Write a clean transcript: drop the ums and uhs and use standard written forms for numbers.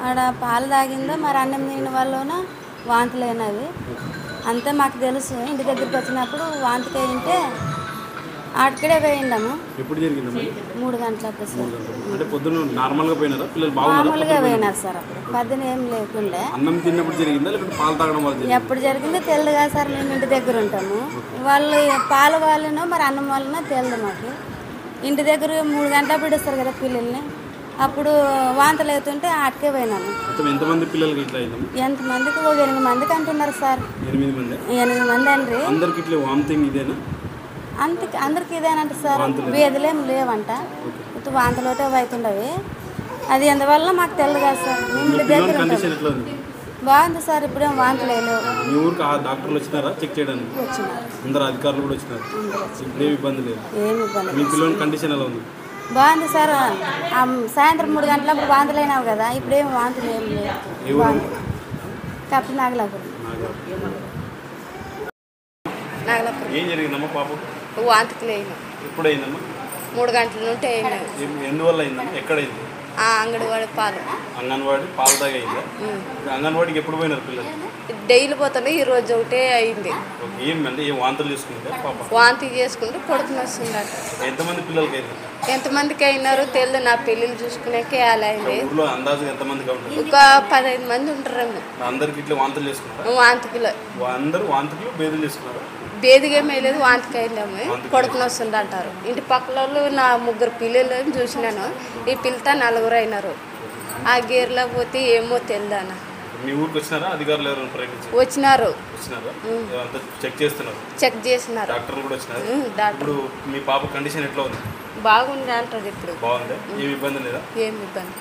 ఆడ పాలు తాగిందో మరి అన్నం తిన వల్లన వాంతులైనవి అంతే మాకు తెలుసు. ఇంటి దగ్గరికి వచ్చినప్పుడు వాంతికి అయింటే ఆడికడే పోయిండాము. ఎప్పుడు జరిగిందమ్మా? 3 గంటలకు సార్. అంటే పొద్దున్న నార్మల్గా పోయినారా? పిల్లలు బాగున్నారా? మామూలుగా పోయినారు సార్. అప్పుడు పొద్దున ఏం లేకుండే. అన్నం తిన్నప్పుడు జరిగిందా లేకపోతే పాలు తాగడం వల్ల జరిగిందా? ఎప్పుడు జరిగిందో తెలియదు కదా సార్. మేము ఇంటి దగ్గర ఉంటాము. వాళ్ళు పాల వాళ్ళనో మరి అన్నం వాళ్ళనో తెలియదు మాకు. ఇంటి దగ్గర 3 గంటలకు పిడుస్తారు కదా పిల్లల్ని. అప్పుడు వాంతులు అవుతుంటే ఆటకే పోయినాము. ఎంతమంది పిల్లలకి ఇట్లా అయిందమ్మా? ఎంతమందికి? 8 మందికి అంటున్నారు సార్. 8 మంది? 8 మంది అండి. అందరికి ఇట్లా వామిటింగ్ ఇదేనా? అందరికి ఇదేనంట సార్. వేదులేం లేవంట. వాంతులు ఒకటే అవుతుండవి. అది ఎందువల్ల మాకు తెలియదు కదా సార్. మేము దగ్గర బాగుంది సార్. ఇప్పుడేం వాంతులు లేవు. మీ ఊరికి డాక్టర్లు వచ్చినారా చెక్ చేయడానికి? వచ్చినారు. అందరు అధికారులు కూడా వచ్చినారు. ఇప్పుడేం ఇబ్బంది లేదు. ఏమి ఇబ్బంది. మీ పిల్లల కండిషన్ ఎలా ఉంది? బాగుంది సార్. సాయంత్రం 3 గంటలప్పుడు వాంతులు అయినావు కదా. ఇప్పుడేం వాంతులు ఏం లేవు. కప్పి నాగలాపురం. ఏం జరిగిందమ్మా పాప? వాంతికి లేను. ఎప్పుడు అయిందమ్మా? 3 గంటల నుండి అయినా. ఎందువల్ల అయిందమ్మా? ఎక్కడైంది? అంగన్వాడి పాలు. అంగన్వాడి పాలు తాగి అయిందా? అంగన్వాడికి ఎప్పుడు పోయినారు పిల్లలు? డైలీ పోతాను. ఈ రోజు ఒకటే అయింది. ఏమంటే ఏం వాంతులు చేసుకుంటే పాప? వాంతి చేసుకుంటే కొడుకుని వస్తుందట. ఎంతమంది పిల్లలకి అయింది? ఎంతమందికి అయినారో తెలియదు. నా పెళ్ళిళ్ళు చూసుకునేకే అలా అయింది. ఊర్లో అందాజు ఎంతమంది ఉంటారు? ఒక 15 మంది ఉంటారేమో. అందరికి ఇట్లా వాంతులు చేసుకున్నారు? వాంతికిలో అందరూ వాంతులు బేదులు చేసుకున్నారు. బేదిగేం వేయలేదు. వాంతికి అయిందేమో. కొడుకుని వస్తుంది అంటారు. ఇంటి పక్కల వాళ్ళు నా 3 పిల్లలు చూసినాను. ఈ పిల్లతో 4 అయినారు. ఆ గేర్లో పోతే ఏమో తెలియదన్న. మీ ఊరికి వచ్చినారా అధికారులు? ఎవరు వచ్చినారు. చెక్ చేస్తున్నారు. చెక్ చేసినారు. డాక్టర్లు కూడా వచ్చినారు. ఇప్పుడు మీ పాప కండిషన్ ఎట్లా ఉంది? బాగుంది అంటారు. ఇప్పుడు బాగుంది. ఏమి ఇబ్బంది లేదా? ఏమి ఇబ్బంది.